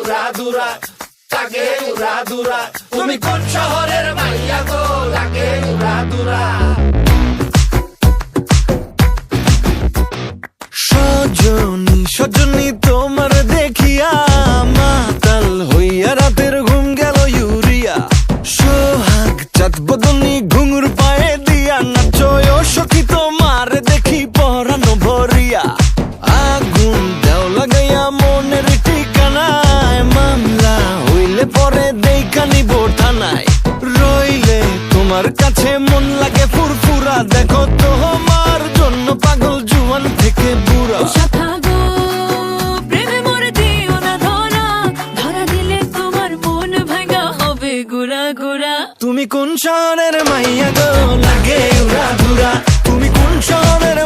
উড়া দুরা, লাগে উড়া দুরা। তুমি কোন শহরের মাইয়া গো, লাগে উড়া দুরা। সজনী সজনী তোমার দেখিয়া মাতাল হইয়া রাতের ঘুম গেল ইউরিয়া। সোহাগ চাঁদ বদনী ঘুঙুর পায়ে দিয়া নাচয় সখী তোমার দেখি পরানো ভরিয়া। আগুন দাও লাগাইয়া মনের ঠিকানায়, মামলা হইলে পরে দেখা নিব থানায়। রইলে তোমার কাছে মন লাগে ফুরফুরা, দেখো তোমার জন্য পাগল জুয়ান থেকে বুড়া। তুমি কোন শহরের মাইয়া গো, লাগে উড়া ধুরা। তুমি কোন শহরের